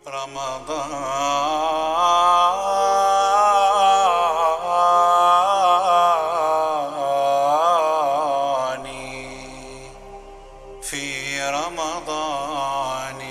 رمضان في رمضان.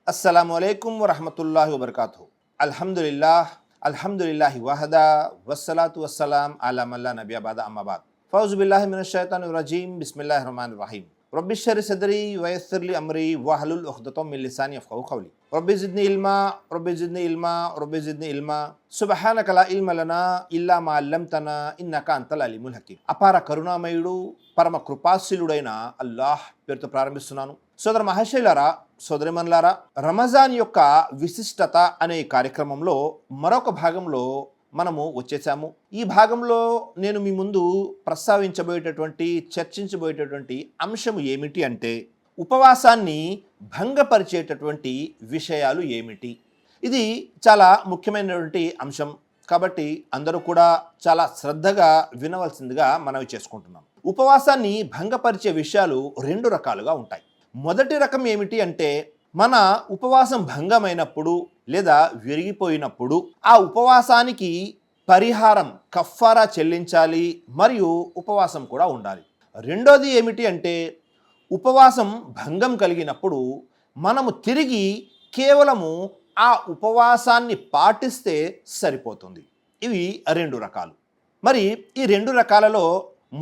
अस्सलामु अलैकुम वरहमतुल्लाहि वबरकातुहु। अल्हम्दुलिल्लाहि वहदा वस्सलातु वस्सलाम अला मन ला नबिय्य बअद अम्मा बाद। फ़ौज़ु बिल्लाहि मिनश शैतानिर रजीम। बिस्मिल्लाहिर रहमानिर रहीम। रब्बि इश्रह सदरी वयस्सिर लि अमरी वहलुल उक़दतम मिन लिसानी यफ़क़हू क़ौली। रब्बि ज़िदनी इल्मा रब्बि ज़िदनी इल्मा रब्बि ज़िदनी इल्मा सुब्हानक ला इल्म लना इल्ला मा अल्लमतना इन्नका अंतल अलीमुल हकीम। అపార కరుణామయుడు పరమ కృపాశీలుడైన అల్లాహ్ పేరుతో ప్రారంభిస్తున్నాను. సోదర మహాశయులారా, సోదరిమణులారా, రమజాన్ యొక్క విశిష్టత అనే కార్యక్రమంలో మరొక భాగంలో మనము వచ్చేసాము. ఈ భాగంలో నేను మీ ముందు ప్రస్తావించబోయేటటువంటి చర్చించబోయేటటువంటి అంశం ఏమిటి అంటే, ఉపవాసాన్ని భంగపరిచేటటువంటి విషయాలు ఏమిటి. ఇది చాలా ముఖ్యమైనటువంటి అంశం కాబట్టి అందరూ కూడా చాలా శ్రద్ధగా వినవలసిందిగా మనవి చేసుకుంటున్నాం. ఉపవాసాన్ని భంగపరిచే విషయాలు రెండు రకాలుగా ఉంటాయి. మొదటి రకం ఏమిటి అంటే, మన ఉపవాసం భంగమైనప్పుడు లేదా విరిగిపోయినప్పుడు ఆ ఉపవాసానికి పరిహారం కఫారా చెల్లించాలి, మరియు ఉపవాసం కూడా ఉండాలి. రెండోది ఏమిటి అంటే, ఉపవాసం భంగం కలిగినప్పుడు మనము తిరిగి కేవలము ఆ ఉపవాసాన్ని పాటిస్తే సరిపోతుంది. ఇవి రెండు రకాలు. మరి ఈ రెండు రకాలలో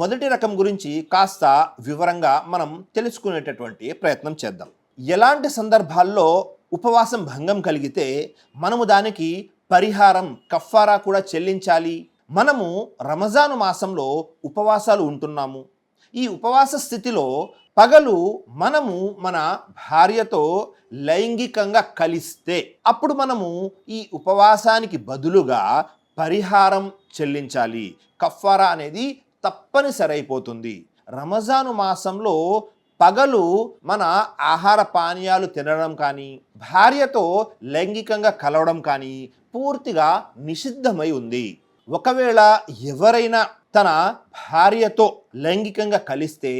మొదటి రకం గురించి కాస్త వివరంగా మనం తెలుసుకునేటటువంటి ప్రయత్నం చేద్దాం. ఎలాంటి సందర్భాల్లో ఉపవాసం భంగం కలిగితే మనము దానికి పరిహారం కఫారా కూడా చెల్లించాలి. మనము రమజాను మాసంలో ఉపవాసాలు ఉంటున్నాము. ఈ ఉపవాస స్థితిలో పగలు మనము మన భార్యతో లైంగికంగా కలిస్తే అప్పుడు మనము ఈ ఉపవాసానికి బదులుగా పరిహారం చెల్లించాలి. కఫారా అనేది తప్పనిసరి అయిపోతుంది. రమజాను మాసంలో పగలు మన ఆహార పానీయాలు తినడం కానీ, భార్యతో లైంగికంగా కలవడం కానీ పూర్తిగా నిషిద్ధమై ఉంది. ఒకవేళ ఎవరైనా తన భార్యతో లైంగికంగా కలిస్తే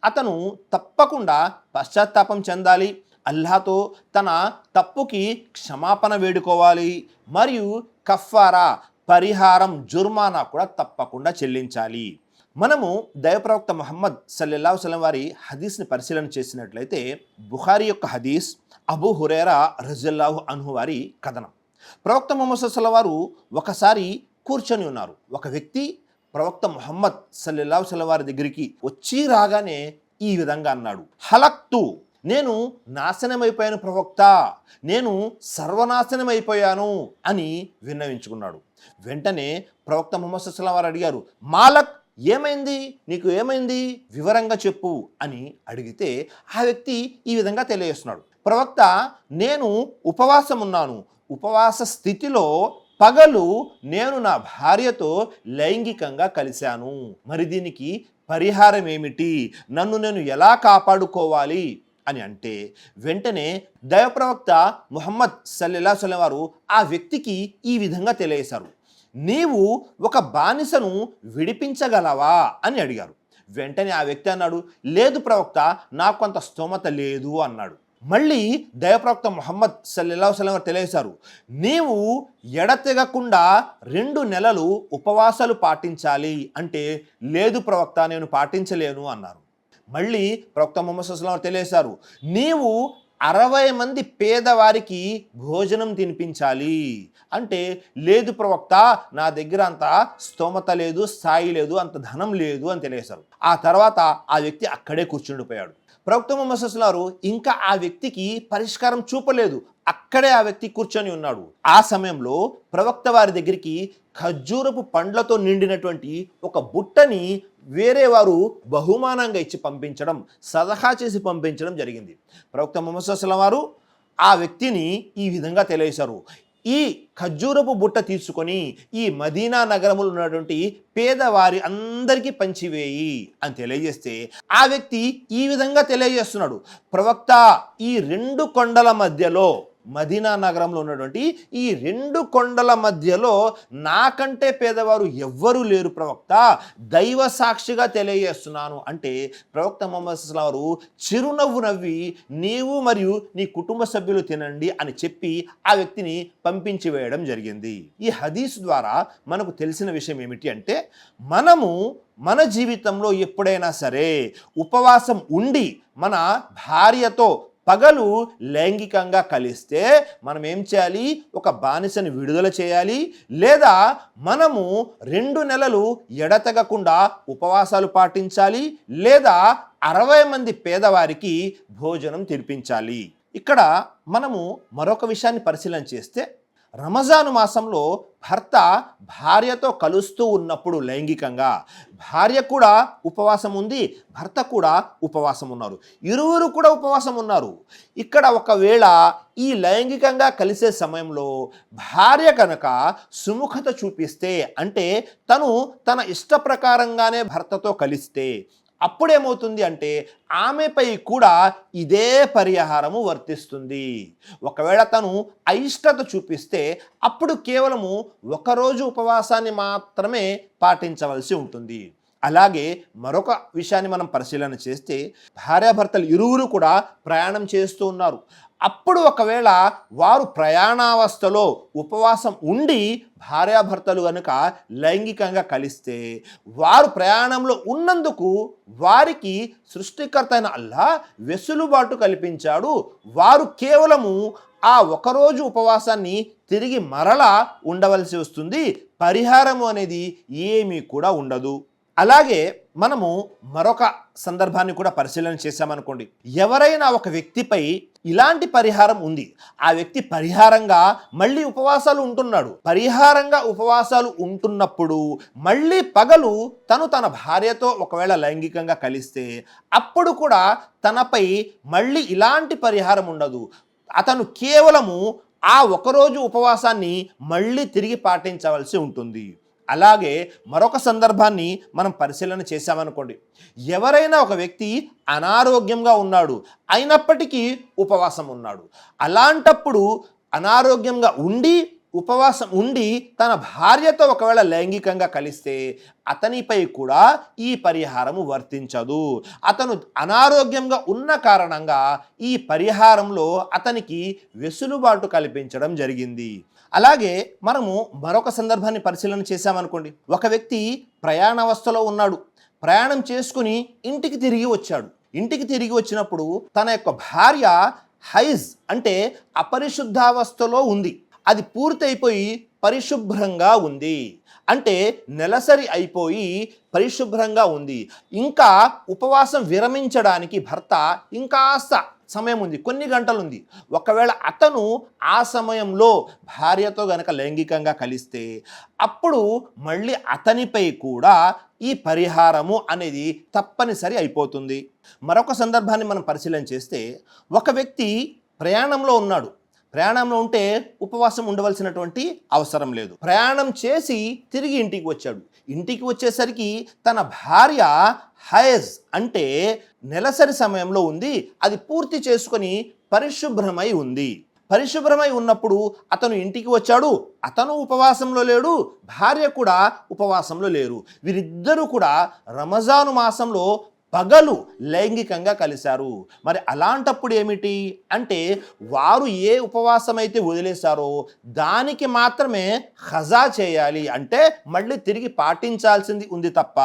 అతను తప్పకుండా పశ్చాత్తాపం చెందాలి, అల్లాహ్తో తన తప్పుకి క్షమాపణ వేడుకోవాలి, మరియు కఫారా పరిహారం జుర్మానా కూడా తప్పకుండా చెల్లించాలి. మనము దైవప్రవక్త ముహమ్మద్ సల్లల్లాహు అలైహి వసల్లం వారి హదీస్ని పరిశీలన చేసినట్లయితే, బుఖారీ యొక్క హదీస్, అబూ హురైరా రజియల్లాహు అన్హు వారి కథనం. ప్రవక్త ముహమ్మద్ సల్లల్లాహు అలైహి వసల్లం వారు ఒకసారి కూర్చొని ఉన్నారు. ఒక వ్యక్తి ప్రవక్త ముహమ్మద్ సల్లల్లాహు అలైహి వసల్లం వారి దగ్గరికి వచ్చి రాగానే ఈ విధంగా అన్నాడు, హలక్తు, నేను నాశనమైపోయాను ప్రవక్త, నేను సర్వనాశనమైపోయాను అని విన్నవించుకున్నాడు. వెంటనే ప్రవక్త ముహమ్మద్ సల్లల్లాహు అలైహి వసల్లం వారు అడిగారు, మాలక్, ఏమైంది, నీకు ఏమైంది, వివరంగా చెప్పు అని అడిగితే ఆ వ్యక్తి ఈ విధంగా తెలియజేస్తున్నాడు, ప్రవక్త, నేను ఉపవాసం ఉన్నాను. ఉపవాస స్థితిలో పగలు నేను నా భార్యతో లైంగికంగా కలిశాను. మరి దీనికి పరిహారం ఏమిటి, నన్ను నేను ఎలా కాపాడుకోవాలి అని అంటే, వెంటనే దైవప్రవక్త ముహమ్మద్ సల్లల్లాహు అలైహి వసల్లం వారు ఆ వ్యక్తికి ఈ విధంగా తెలియజేశారు, నీవు ఒక బానిసను విడిపించగలవా అని అడిగారు. వెంటనే ఆ వ్యక్తి అన్నాడు, లేదు ప్రవక్త, నాకు అంత స్తోమత లేదు అన్నాడు. మళ్ళీ దైవప్రవక్త ముహమ్మద్ సల్లల్లాహు అలైహి వసల్లం వారు తెలియజేశారు, నీవు ఎడతెగకుండా 2 నెలలు ఉపవాసాలు పాటించాలి అంటే, లేదు ప్రవక్త, నేను పాటించలేను అన్నారు. మళ్ళీ ప్రవక్త ముహమ్మద్ సల్లల్లాహు అలైహి వసల్లం వారు తెలియజేశారు, నీవు 60 మంది పేదవారికి భోజనం తినిపించాలి అంటే, లేదు ప్రవక్త, నా దగ్గర అంత స్తోమత లేదు, స్థాయి లేదు, అంత ధనం లేదు అని తెలియజేశారు. ఆ తర్వాత ఆ వ్యక్తి అక్కడే కూర్చుండిపోయాడు. ప్రవక్త ముహమ్మద్ సల్లల్లాహు అలైహి వసల్లం ఇంకా ఆ వ్యక్తికి పరిష్కారం చూపలేదు, అక్కడే ఆ వ్యక్తి కూర్చొని ఉన్నాడు. ఆ సమయంలో ప్రవక్త వారి దగ్గరికి ఖర్జూరపు పండ్లతో నిండినటువంటి ఒక బుట్టని వేరే వారు బహుమానంగా ఇచ్చి పంపించడం, సదఖా చేసి పంపించడం జరిగింది. ప్రవక్త ముహమ్మద్ సల్లల్లాహు అలైహి వసల్లం వారు ఆ వ్యక్తిని ఈ విధంగా తెలియజేశారు, ఈ ఖర్జూరపు బుట్ట తీసుకొని ఈ మదీనా నగరములో ఉన్నటువంటి పేదవారి అందరికీ పంచివేయి అని తెలియజేస్తే ఆ వ్యక్తి ఈ విధంగా తెలియజేస్తున్నాడు, ప్రవక్త, ఈ 2 కొండల మధ్యలో మదీనా నగరంలో ఉన్నటువంటి ఈ రెండు కొండల మధ్యలో నాకంటే పేదవారు ఎవ్వరూ లేరు ప్రవక్త, దైవ సాక్షిగా తెలియజేస్తున్నాను అంటే ప్రవక్త ముహమ్మద్ సల్లల్లాహు అలైహి వసల్లం చిరునవ్వు నవ్వి నీవు మరియు నీ కుటుంబ సభ్యులు తినండి అని చెప్పి ఆ వ్యక్తిని పంపించి వేయడం జరిగింది. ఈ హదీస్ ద్వారా మనకు తెలిసిన విషయం ఏమిటి అంటే మనము మన జీవితంలో ఎప్పుడైనా సరే ఉపవాసం ఉండి మన భార్యతో పగలు లైంగికంగా కలిస్తే మనం ఏం చేయాలి? ఒక బానిసని విడుదల చేయాలి, లేదా మనము 2 నెలలు ఎడతెగకుండా ఉపవాసాలు పాటించాలి, లేదా 60 మంది పేదవారికి భోజనం తినిపించాలి. ఇక్కడ మనము మరొక విషయాన్ని పరిశీలన చేస్తే రమజాను మాసంలో భర్త భార్యతో కలుస్తూ ఉన్నప్పుడు లైంగికంగా భార్య కూడా ఉపవాసం ఉంది, భర్త కూడా ఉపవాసం ఉన్నారు, ఇరువురు కూడా ఉపవాసం ఉన్నారు. ఇక్కడ ఒకవేళ ఈ లైంగికంగా కలిసే సమయంలో భార్య కనుక సుముఖత చూపిస్తే అంటే తను తన ఇష్ట ప్రకారంగానే భర్తతో కలిస్తే అప్పుడేమవుతుంది అంటే ఆమెపై కూడా ఇదే పరిహారము వర్తిస్తుంది. ఒకవేళ తను అయిష్టత చూపిస్తే అప్పుడు కేవలము ఒకరోజు ఉపవాసాన్ని మాత్రమే పాటించవలసి ఉంటుంది. అలాగే మరొక విషయాన్ని మనం పరిశీలన చేస్తే భార్యాభర్తలు ఇరువురు కూడా ప్రయాణం చేస్తూ ఉన్నారు. అప్పుడు ఒకవేళ వారు ప్రయాణావస్థలో ఉపవాసం ఉండి భార్యాభర్తలు కనుక లైంగికంగా కలిస్తే వారు ప్రయాణంలో ఉన్నందుకు వారికి సృష్టికర్త అయిన అల్లాహ్ వెసులుబాటు కల్పించాడు. వారు కేవలము ఆ ఒకరోజు ఉపవాసాన్ని తిరిగి మరలా ఉండవలసి వస్తుంది. పరిహారము అనేది ఏమీ కూడా ఉండదు. అలాగే మనము మరొక సందర్భాన్ని కూడా పరిశీలన చేశామనుకోండి, ఎవరైనా ఒక వ్యక్తిపై ఇలాంటి పరిహారం ఉంది, ఆ వ్యక్తి పరిహారంగా మళ్ళీ ఉపవాసాలు ఉంటున్నాడు, పరిహారంగా ఉపవాసాలు ఉంటున్నప్పుడు మళ్ళీ పగలు తను తన భార్యతో ఒకవేళ లైంగికంగా కలిస్తే అప్పుడు కూడా తనపై మళ్ళీ ఇలాంటి పరిహారం ఉండదు. అతను కేవలము ఆ ఒకరోజు ఉపవాసాన్ని మళ్ళీ తిరిగి పాటించవలసి ఉంటుంది. అలాగే మరొక సందర్భాన్ని మనం పరిశీలన చేశామనుకోండి, ఎవరైనా ఒక వ్యక్తి అనారోగ్యంగా ఉన్నాడు అయినప్పటికీ ఉపవాసం ఉన్నాడు, అలాంటప్పుడు అనారోగ్యంగా ఉండి ఉపవాసం ఉండి తన భార్యతో ఒకవేళ లైంగికంగా కలిస్తే అతనిపై కూడా ఈ పరిహారము వర్తించదు. అతను అనారోగ్యంగా ఉన్న కారణంగా ఈ పరిహారంలో అతనికి వెసులుబాటు కల్పించడం జరిగింది. అలాగే మనము మరొక సందర్భాన్ని పరిశీలన చేశామనుకోండి, ఒక వ్యక్తి ప్రయాణావస్థలో ఉన్నాడు, ప్రయాణం చేసుకుని ఇంటికి తిరిగి వచ్చాడు. ఇంటికి తిరిగి వచ్చినప్పుడు తన యొక్క భార్య హైజ్ అంటే అపరిశుద్ధావస్థలో ఉంది, అది పూర్తయిపోయి పరిశుభ్రంగా ఉంది, అంటే నెలసరి అయిపోయి పరిశుభ్రంగా ఉంది. ఇంకా ఉపవాసం విరమించడానికి భర్త ఇంకాస్త సమయం ఉంది, కొన్ని గంటలు ఉంది. ఒకవేళ అతను ఆ సమయంలో భార్యతో గనక లైంగికంగా కలిస్తే అప్పుడు మళ్ళీ అతనిపై కూడా ఈ పరిహారము అనేది తప్పనిసరి అయిపోతుంది. మరొక సందర్భాన్ని మనం పరిశీలన చేస్తే ఒక వ్యక్తి ప్రయాణంలో ఉన్నాడు, ప్రయాణంలో ఉంటే ఉపవాసం ఉండవలసినటువంటి అవసరం లేదు. ప్రయాణం చేసి తిరిగి ఇంటికి వచ్చాడు, ఇంటికి వచ్చేసరికి తన భార్య హైజ్ అంటే నెలసరి సమయంలో ఉంది, అది పూర్తి చేసుకొని పరిశుభ్రమై ఉంది. పరిశుభ్రమై ఉన్నప్పుడు అతను ఇంటికి వచ్చాడు, అతను ఉపవాసంలో లేడు, భార్య కూడా ఉపవాసంలో లేరు. వీరిద్దరూ కూడా రమజాను మాసంలో పగలు లైంగికంగా కలిశారు. మరి అలాంటప్పుడు ఏమిటి అంటే వారు ఏ ఉపవాసం అయితే వదిలేశారో దానికి మాత్రమే ఖజా చేయాలి, అంటే మళ్ళీ తిరిగి పాటించాల్సింది ఉంది తప్ప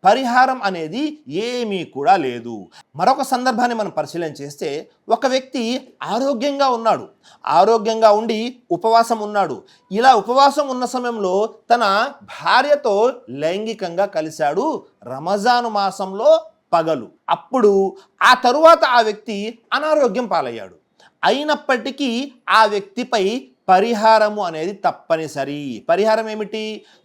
పరిహారం అనేది ఏమీ కూడా లేదు. మరొక సందర్భాన్ని మనం పరిశీలన చేస్తే ఒక వ్యక్తి ఆరోగ్యంగా ఉన్నాడు, ఆరోగ్యంగా ఉండి ఉపవాసం ఉన్నాడు. ఇలా ఉపవాసం ఉన్న సమయంలో తన భార్యతో లైంగికంగా కలిశాడు రమజాను మాసంలో పగలు. అప్పుడు ఆ తరువాత ఆ వ్యక్తి అనారోగ్యం పాలయ్యాడు. అయినప్పటికీ ఆ వ్యక్తిపై పరిహారము అనేది తప్పనిసరి. పరిహారం ఏమిటి?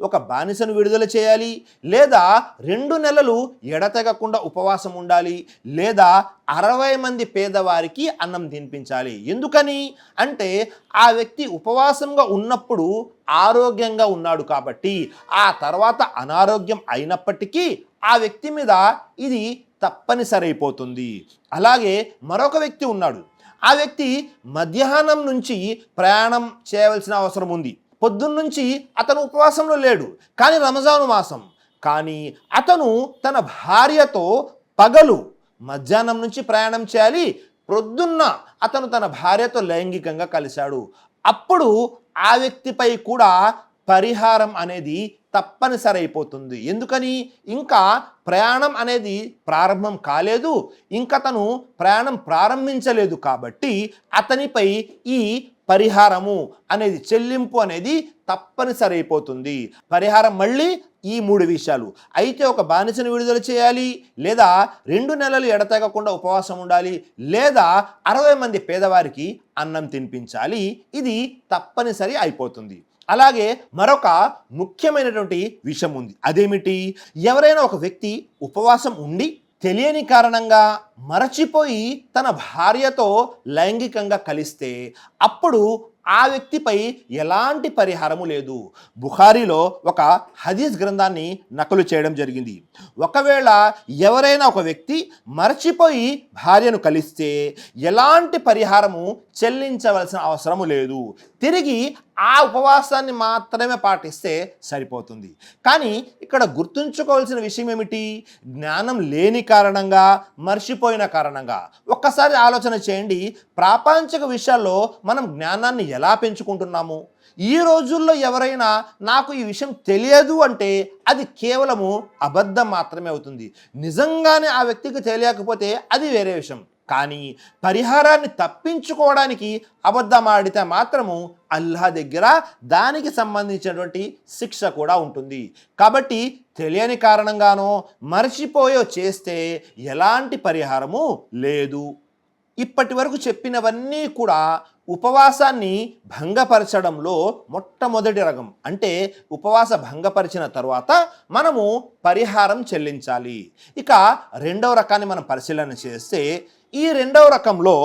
ఒక బానిసను విడుదల చేయాలి, లేదా 2 నెలలు ఎడతెగకుండా ఉపవాసం ఉండాలి, లేదా 60 మంది పేదవారికి అన్నం తినిపించాలి. ఎందుకని అంటే ఆ వ్యక్తి ఉపవాసంగా ఉన్నప్పుడు ఆరోగ్యంగా ఉన్నాడు కాబట్టి, ఆ తర్వాత అనారోగ్యం అయినప్పటికీ ఆ వ్యక్తి మీద ఇది తప్పనిసరి అయిపోతుంది. అలాగే మరొక వ్యక్తి ఉన్నాడు. ఆ వ్యక్తి మధ్యాహ్నం నుంచి ప్రయాణం చేయవలసిన అవసరం ఉంది. పొద్దున్నుంచి అతను ఉపవాసంలో లేడు, కానీ రంజాను మాసం. కానీ అతను తన భార్యతో పగలు మధ్యాహ్నం నుంచి ప్రయాణం చేయాలి, ప్రొద్దున్న అతను తన భార్యతో లైంగికంగా కలిశాడు. అప్పుడు ఆ వ్యక్తిపై కూడా పరిహారం అనేది తప్పనిసరి అయిపోతుంది. ఎందుకని? ఇంకా ప్రయాణం అనేది ప్రారంభం కాలేదు, ఇంకా తను ప్రయాణం ప్రారంభించలేదు. కాబట్టి అతనిపై ఈ పరిహారము అనేది, చెల్లింపు అనేది తప్పనిసరి అయిపోతుంది. పరిహారం మళ్ళీ ఈ 3 విషయాలు. అయితే ఒక బానిసను విడుదల చేయాలి, లేదా 2 నెలలు ఎడతెగకుండా ఉపవాసం ఉండాలి, లేదా 60 మంది పేదవారికి అన్నం తినిపించాలి. ఇది తప్పనిసరి అయిపోతుంది. అలాగే మరొక ముఖ్యమైనటువంటి విషయం ఉంది. అదేమిటి? ఎవరైనా ఒక వ్యక్తి ఉపవాసం ఉండి తెలియని కారణంగా మరచిపోయి తన భార్యతో లైంగికంగా కలిస్తే అప్పుడు ఆ వ్యక్తిపై ఎలాంటి పరిహారము లేదు. బుఖారీలో ఒక హదీస్ గ్రంథాన్ని నకలు చేయడం జరిగింది. ఒకవేళ ఎవరైనా ఒక వ్యక్తి మరచిపోయి భార్యను కలిస్తే ఎలాంటి పరిహారము చెల్లించవలసిన అవసరము లేదు. తిరిగి ఆ ఉపవాసాన్ని మాత్రమే పాటిస్తే సరిపోతుంది. కానీ ఇక్కడ గుర్తుంచుకోవాల్సిన విషయం ఏమిటి? జ్ఞానం లేని కారణంగా, మర్చిపోయిన కారణంగా. ఒక్కసారి ఆలోచన చేయండి, ప్రాపంచిక విషయాల్లో మనం జ్ఞానాన్ని ఎలా పెంచుకుంటున్నాము? ఈ రోజుల్లో ఎవరైనా నాకు ఈ విషయం తెలియదు అంటే అది కేవలము అబద్ధం మాత్రమే అవుతుంది. నిజంగానే ఆ వ్యక్తికి తెలియకపోతే అది వేరే విషయం. కానీ పరిహారాన్ని తప్పించుకోవడానికి అబద్ధం ఆడితే మాత్రము అల్లాహ్ దగ్గర దానికి సంబంధించినటువంటి శిక్ష కూడా ఉంటుంది. కాబట్టి తెలియని కారణంగానో మర్చిపోయో చేస్తే ఎలాంటి పరిహారము లేదు. ఇప్పటి వరకు చెప్పినవన్నీ కూడా ఉపవాసాన్ని భంగపరచడంలో మొట్టమొదటి రకం. అంటే ఉపవాస భంగపరిచిన తర్వాత మనము పరిహారం చెల్లించాలి. ఇక రెండవ రకాన్ని మనం పరిశీలన చేస్తే, ఈ రెండవ రకంలో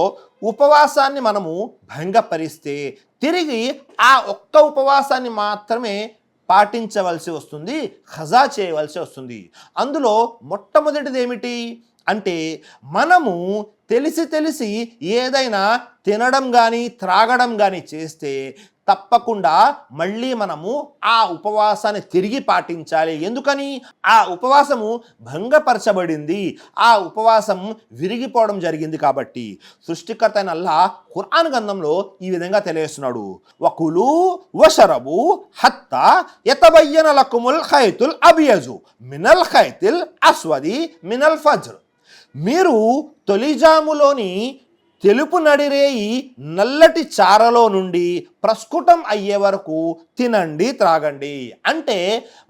ఉపవాసాన్ని మనము భంగపరిస్తే తిరిగి ఆ ఒక్క ఉపవాసాన్ని మాత్రమే పాటించవలసి వస్తుంది, ఖజా చేయవలసి వస్తుంది. అందులో మొట్టమొదటిది ఏమిటి అంటే, మనము తెలిసి ఏదైనా తినడం కానీ త్రాగడం కానీ చేస్తే తప్పకుండా మళ్ళీ మనము ఆ ఉపవాసాన్ని తిరిగి పాటించాలి. ఎందుకని? ఆ ఉపవాసము భంగపరచబడింది, ఆ ఉపవాసం విరిగిపోవడం జరిగింది. కాబట్టి సృష్టికర్త అయిన అల్లాహ్ ఖురాన్ గ్రంథంలో ఈ విధంగా తెలియజేస్తున్నాడు, వకులు వషరబు హత్తా యతబయ్యన లకుముల్ ఖైతుల్ అబియజు మినల్ ఖైతిల్ అస్వది మినల్ ఫజ్ర్. మీరు తొలిజాములోని తెలుపు నడిరేయి నల్లటి చారలో నుండి ప్రస్ఫుటం అయ్యే వరకు తినండి, త్రాగండి. అంటే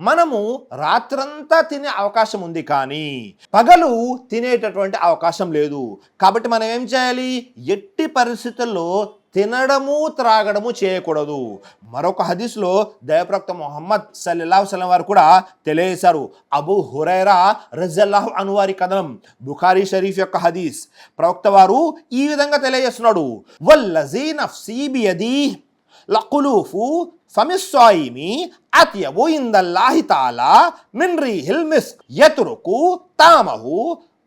మనము రాత్రంతా తినే అవకాశం ఉంది, కానీ పగలు తినేటటువంటి అవకాశం లేదు. కాబట్టి మనం ఏం చేయాలి? ఎట్టి పరిస్థితుల్లో తినడము త్రాగడము చేయకూడదు. మరొక హదీస్లో దైవప్రవక్త ముహమ్మద్ సల్లల్లాహు అలైహి వసల్లం వారు కూడా తెలియజేశారు. అబూ హురైరా రజియల్లాహు అన్హు వారి కథనం, బుఖారీ షరీఫ్ యొక్క హదీస్. ప్రవక్త వారు ఈ విధంగా తెలియజేస్తున్నాడు, వల్లజీ నఫ్సీ బియదీహ్ లఖులూఫు ఫమిస్సాయిమి అత్యబు ఇందల్లాహి తఆలా మిన్ రీహిల్ మిస్క్ యత్రుకు తామహు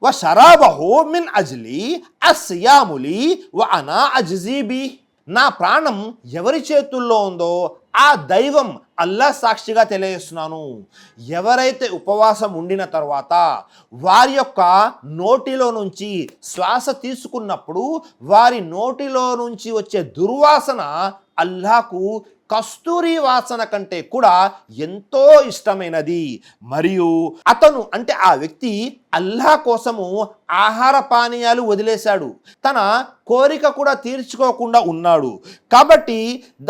వ షరాబహు మిన్ అజ్లి అస్యాములి వ అనా అజ్జీబి. నా ప్రాణం ఎవరి చేతుల్లో ఉందో ఆ దైవం అల్లాహ్ సాక్షిగా తెలియజేస్తున్నాను, ఎవరైతే ఉపవాసం ఉండిన తర్వాత వారి యొక్క నోటిలో నుంచి శ్వాస తీసుకున్నప్పుడు వారి నోటిలో నుంచి వచ్చే దుర్వాసన అల్లాహ్కు కస్తూరి వాసన కంటే కూడా ఎంతో ఇష్టమైనది. మరియు అతను అంటే ఆ వ్యక్తి అల్లాహ్ కోసము ఆహార పానీయాలు వదిలేశాడు, తన కోరిక కూడా తీర్చుకోకుండా ఉన్నాడు. కాబట్టి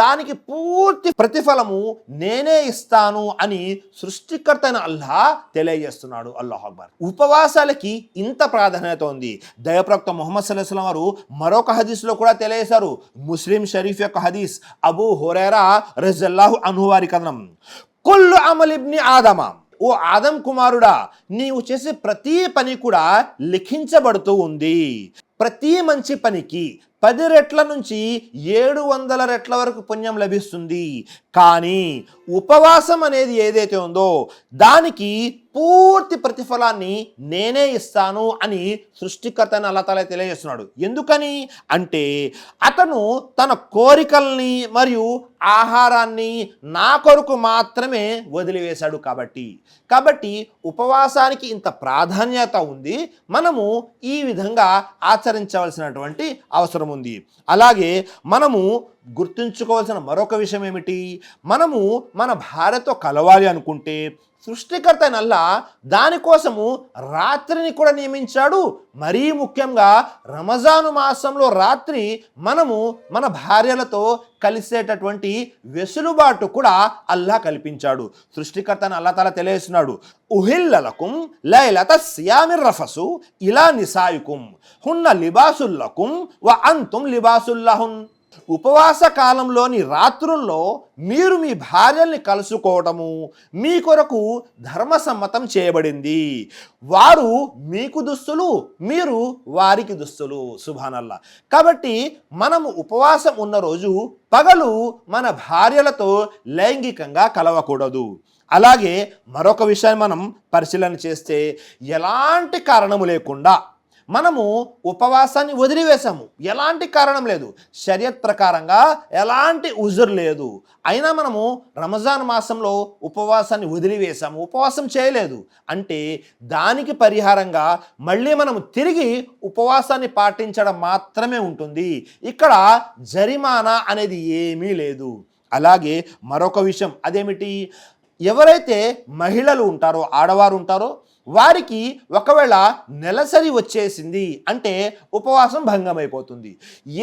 దానికి పూర్తి ప్రతిఫలము నేనే ఇస్తాను అని సృష్టికర్త అయిన అల్లాహ్ తెలియజేస్తున్నాడు. అల్లాహు అక్బర్. ఉపవాసాలకి ఇంత ప్రాధాన్యత ఉంది. దైవప్రవక్త ముహమ్మద్ సల్లల్లాహు అలైహి వసల్లం వారు మరొక హదీస్లో కూడా తెలియజేశారు. ముస్లిం షరీఫ్ యొక్క హదీస్, అబూ హురైరా రజియల్లాహు అన్హు వారి కథనం, కుల్లు అమల్ ఇబ్ని ఆదమ, ఓ ఆదం కుమారుడా, నీవు చేసే ప్రతి పని కూడా లిఖించబడుతూ ఉంది. ప్రతి మంచి పనికి, 10 రెట్ల నుంచి 700 రెట్ల వరకు పుణ్యం లభిస్తుంది. కానీ ఉపవాసం అనేది ఏదైతే ఉందో దానికి పూర్తి ప్రతిఫలాన్ని నేనే ఇస్తాను అని సృష్టికర్త అయిన అల్లాహ్ తాలా తెలియజేస్తున్నాడు. ఎందుకని అంటే అతను తన కోరికల్ని మరియు ఆహారాన్ని నా కొరకు మాత్రమే వదిలివేశాడు కాబట్టి ఉపవాసానికి ఇంత ప్రాధాన్యత ఉంది. మనము ఈ విధంగా ఆచరించవలసినటువంటి అవసరం ఉంది. అలాగే మనము గుర్తుంచుకోవాల్సిన మరొక విషయం ఏమిటి, మనము మన భార్యతో కలవాలి అనుకుంటే సృష్టికర్త అయిన అల్లాహ్ దానికోసము రాత్రిని కూడా నియమించాడు. మరీ ముఖ్యంగా రంజాను మాసంలో రాత్రి మనము మన భార్యలతో కలిసేటటువంటి వెసులుబాటు కూడా అల్లాహ్ కల్పించాడు. సృష్టికర్త అయిన అల్లాహ్ తాలా తెలియజేస్తున్నాడు, ఉహిల్లలకుం లైలత సియామిర్ రఫసు ఇలా నిసాయికుం హున్న లిబాసుల్లకుం వ అంతుం లిబాసుల్లహున్. ఉపవాస కాలంలోని రాత్రుల్లో మీరు మీ భార్యల్ని కలుసుకోవటము మీ కొరకు ధర్మసమ్మతం చేయబడింది. వారు మీకు దుస్తులు, మీరు వారికి దుస్తులు. సుబ్హానల్లా. కాబట్టి మనము ఉపవాసం ఉన్న రోజు పగలు మన భార్యలతో లైంగికంగా కలవకూడదు. అలాగే మరొక విషయాన్ని మనం పరిశీలన చేస్తే ఎలాంటి కారణము లేకుండా మనము ఉపవాసాన్ని వదిలివేశాము, ఎలాంటి కారణం లేదు, షరియత్ ప్రకారంగా ఎలాంటి ఉజుర్ లేదు, అయినా మనము రంజాన్ మాసంలో ఉపవాసాన్ని వదిలివేశాము, ఉపవాసం చేయలేదు అంటే దానికి పరిహారంగా మళ్ళీ మనము తిరిగి ఉపవాసాన్ని పాటించడం మాత్రమే ఉంటుంది. ఇక్కడ జరిమానా అనేది ఏమీ లేదు. అలాగే మరొక విషయం అదేమిటి, ఎవరైతే మహిళలు ఉంటారో, ఆడవారు ఉంటారో వారికి ఒకవేళ నెలసరి వచ్చేసింది అంటే ఉపవాసం భంగమైపోతుంది.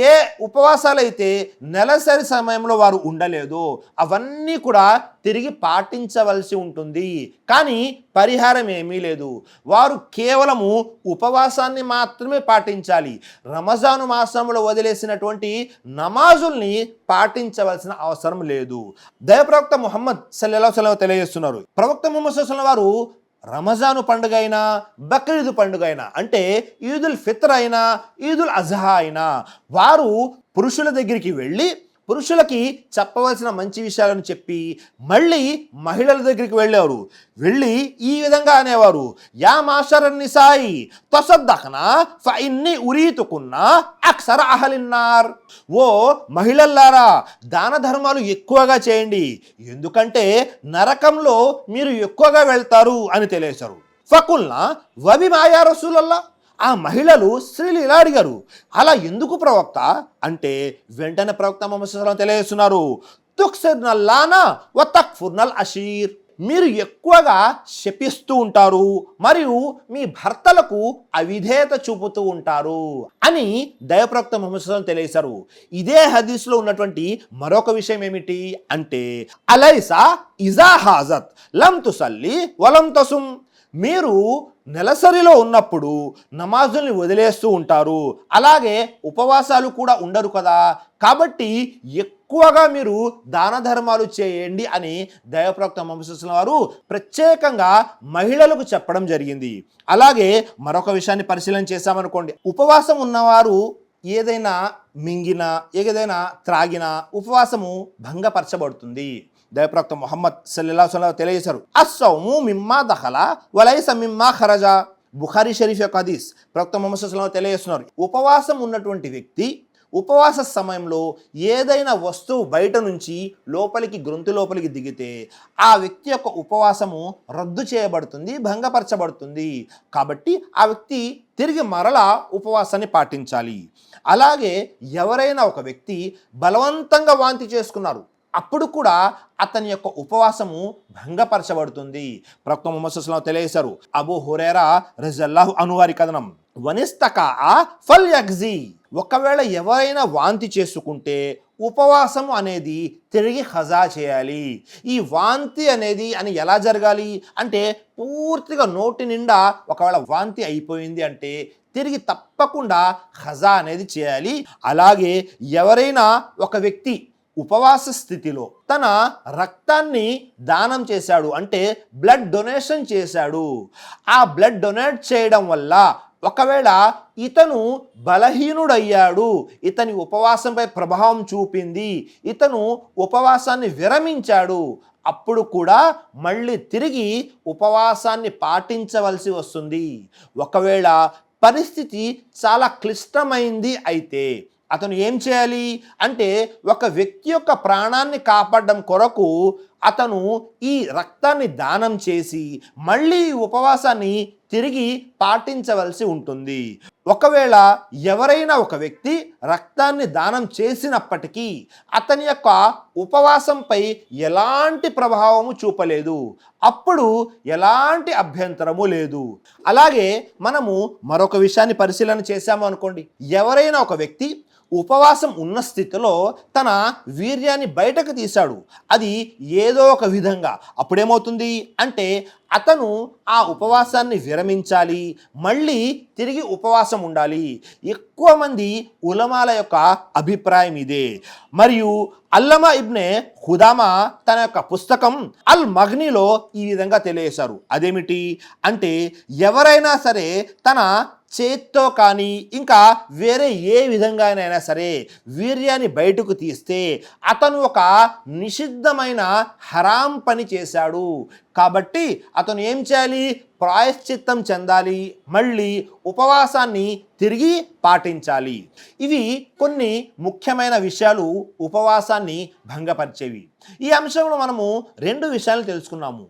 ఏ ఉపవాసాలైతే నెలసరి సమయంలో వారు ఉండలేదో అవన్నీ కూడా తిరిగి పాటించవలసి ఉంటుంది. కానీ పరిహారం ఏమీ లేదు. వారు కేవలము ఉపవాసాన్ని మాత్రమే పాటించాలి. రంజాను మాసంలో వదిలేసినటువంటి నమాజుల్ని పాటించవలసిన అవసరం లేదు. దైవ ప్రవక్త ముహమ్మద్ సల్లల్లాహు అలైహి వసల్లం తెలియజేస్తున్నారు, ప్రవక్త ముహమ్మద్ సల్లల్లాహు అలైహి వసల్లం వారు రంజాను పండుగ అయినా, బక్రీద్ పండుగ అయినా, అంటే ఈదుల్ ఫిత్ర్ అయినా, ఈదుల్ అజహా అయినా వారు పురుషుల దగ్గరికి వెళ్ళి పురుషులకి చెప్పవలసిన మంచి విషయాలను చెప్పి మళ్ళీ మహిళల దగ్గరికి వెళ్ళి ఈ విధంగా అనేవారు, యా మాషరన్ నిసాయి తసద్దఖనా ఫఇన్ని ఉరీతుకున్నా అక్సర అహలిన్నార్. ఓ మహిళల్లారా, దాన ధర్మాలు ఎక్కువగా చేయండి, ఎందుకంటే నరకంలో మీరు ఎక్కువగా వెళ్తారు అని తెలియజేశారు. ఫకుల్నా వబిమా యా రసూలల్లాహ్. ఆ మహిళలు స్త్రీలు ఇలా అడిగారు, అలా ఎందుకు ప్రవక్త అంటే వెంటనే ప్రవక్త ముహమ్మద్ సల్లల్లాహు అలైహి వసల్లం తెలియజేస్తున్నారు, తుక్సిర్నల్ లానా వ తక్ఫుర్నల్ అషీర్. మీరు ఎక్కువగా శపిస్తూ ఉంటారు మరియు మీ భర్తలకు అవిధేయత చూపుతూ ఉంటారు అని దైవప్రవక్త ముహమ్మద్ సల్లల్లాహు అలైహి వసల్లం తెలియజేశారు. ఇదే హదీస్లో ఉన్నటువంటి మరొక విషయం ఏమిటి అంటే, అలైసా ఇజా హాజత్ లం తుసల్లి వలం తసుమ్. మీరు నెలసరిలో ఉన్నప్పుడు నమాజుల్ని వదిలేస్తూ ఉంటారు, అలాగే ఉపవాసాలు కూడా ఉండరు కదా, కాబట్టి ఎక్కువగా మీరు దాన ధర్మాలు చేయండి అని దైవప్రవక్త ముహమ్మద్ సల్లల్లాహు అలైహి వసల్లం వారు ప్రత్యేకంగా మహిళలకు చెప్పడం జరిగింది. అలాగే మరొక విషయాన్ని పరిశీలన చేశామనుకోండి, ఉపవాసం ఉన్నవారు ఏదైనా మింగినా ఏదైనా త్రాగినా ఉపవాసము భంగపరచబడుతుంది. దైవప్రవక్త ముహమ్మద్ సల్లల్లాహు అలైహి వసల్లం తెలియజేశారు, అస్సౌము మిమ్మా దఖల వలైస మిమ్మా ఖరజా. బుఖారీ షరీఫ్ యొక్క హదీస్. ప్రవక్త ముహమ్మద్ సల్లల్లాహు అలైహి వసల్లం తెలియజేస్తున్నారు, ఉపవాసం ఉన్నటువంటి వ్యక్తి ఉపవాస సమయంలో ఏదైనా వస్తువు బయట నుంచి గొంతు లోపలికి దిగితే ఆ వ్యక్తి యొక్క ఉపవాసము రద్దు చేయబడుతుంది, భంగపరచబడుతుంది. కాబట్టి ఆ వ్యక్తి తిరిగి మరలా ఉపవాసాన్ని పాటించాలి. అలాగే ఎవరైనా ఒక వ్యక్తి బలవంతంగా వాంతి చేసుకున్నారు, అప్పుడు కూడా అతని యొక్క ఉపవాసము భంగపరచబడుతుంది. ప్రవక్త ముహమ్మద్ సల్లల్లాహు అలైహి వసల్లం తెలియజేశారు, అబూ హురైరా రజియల్లాహు అన్హు వారి కథనం, వనిస్తకా ఫల్ యగ్జీ. ఒకవేళ ఎవరైనా వాంతి చేసుకుంటే ఉపవాసము అనేది తిరిగి ఖజా చేయాలి. ఈ వాంతి అనేది ఎలా జరగాలి అంటే, పూర్తిగా నోటి నిండా ఒకవేళ వాంతి అయిపోయింది అంటే తిరిగి తప్పకుండా ఖజా అనేది చేయాలి. అలాగే ఎవరైనా ఒక వ్యక్తి ఉపవాస స్థితిలో తన రక్తాన్ని దానం చేశాడు అంటే బ్లడ్ డొనేషన్ చేశాడు, ఆ బ్లడ్ డొనేట్ చేయడం వల్ల ఒకవేళ ఇతను బలహీనుడయ్యాడు, ఇతని ఉపవాసంపై ప్రభావం చూపింది, ఇతను ఉపవాసాన్ని విరమించాడు, అప్పుడు కూడా మళ్ళీ తిరిగి ఉపవాసాన్ని పాటించవలసి వస్తుంది. ఒకవేళ పరిస్థితి చాలా క్లిష్టమైంది అయితే అతను ఏం చేయాలి అంటే, ఒక వ్యక్తి యొక్క ప్రాణాన్ని కాపాడడం కొరకు అతను ఈ రక్తాన్ని దానం చేసి మళ్ళీ ఉపవాసాన్ని తిరిగి పాటించవలసి ఉంటుంది. ఒకవేళ ఎవరైనా ఒక వ్యక్తి రక్తాన్ని దానం చేసినప్పటికీ అతని యొక్క ఉపవాసంపై ఎలాంటి ప్రభావము చూపలేదు, అప్పుడు ఎలాంటి అభ్యంతరము లేదు. అలాగే మనము మరొక విషయాన్ని పరిశీలన చేశాము అనుకోండి, ఎవరైనా ఒక వ్యక్తి ఉపవాసం ఉన్న స్థితిలో తన వీర్యాన్ని బయటకు తీశాడు, అది ఏదో ఒక విధంగా, అప్పుడేమవుతుంది అంటే అతను ఆ ఉపవాసాన్ని విరమించాలి, మళ్ళీ తిరిగి ఉపవాసం ఉండాలి. ఎక్కువ మంది ఉలమాల యొక్క అభిప్రాయం ఇదే. మరియు అల్లమా ఇబ్నే ఖుదామా తన యొక్క పుస్తకం అల్ మగ్నీలో ఈ విధంగా తెలియజేశారు. అదేమిటి అంటే, ఎవరైనా సరే తన చేత్తో కానీ ఇంకా వేరే ఏ విధంగానైనా సరే వీర్యాన్ని బయటకు తీస్తే అతను ఒక నిషిద్ధమైన హరాం పని చేశాడు. కాబట్టి అతను ఏం చేయాలి, ప్రాయశ్చిత్తం చెందాలి, మళ్ళీ ఉపవాసాన్ని తిరిగి పాటించాలి. ఇవి కొన్ని ముఖ్యమైన విషయాలు ఉపవాసాన్ని భంగపరిచేవి. ఈ అంశంలో మనము 2 విషయాలు తెలుసుకున్నాము.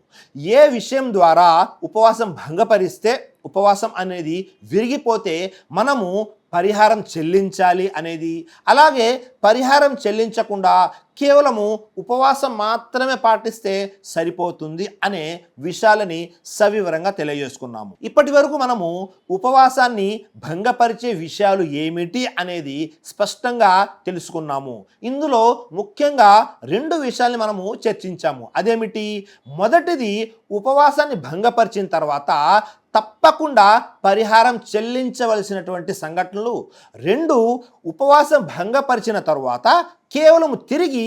ఏ విషయం ద్వారా ఉపవాసం భంగపరిస్తే, ఉపవాసం అనేది విరిగిపోతే మనము పరిహారం చెల్లించాలి అనేది, అలాగే పరిహారం చెల్లించకుండా కేవలము ఉపవాసం మాత్రమే పాటిస్తే సరిపోతుంది అనే విషయాలని సవివరంగా తెలియజేసుకున్నాము. ఇప్పటి వరకు మనము ఉపవాసాన్ని భంగపరిచే విషయాలు ఏమిటి అనేది స్పష్టంగా తెలుసుకున్నాము. ఇందులో ముఖ్యంగా 2 విషయాల్ని మనము చర్చించాము. అదేమిటి? మొదటిది, ఉపవాసాన్ని భంగపరిచిన తర్వాత తప్పకుండా పరిహారం చెల్లించవలసినటువంటి సంఘటనలు. 2, ఉపవాసం భంగపరిచిన తరువాత కేవలం తిరిగి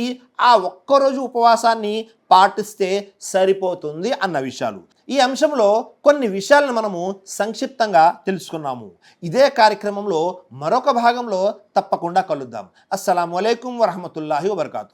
ఆ ఒక్కరోజు ఉపవాసాన్ని పాటిస్తే సరిపోతుంది అన్న విషయాలు. ఈ అంశంలో కొన్ని విషయాలను మనము సంక్షిప్తంగా తెలుసుకున్నాము. ఇదే కార్యక్రమంలో మరొక భాగంలో తప్పకుండా కలుద్దాం. అస్సలాము అలైకుం వరహమతుల్లాహి వబర్కాతు.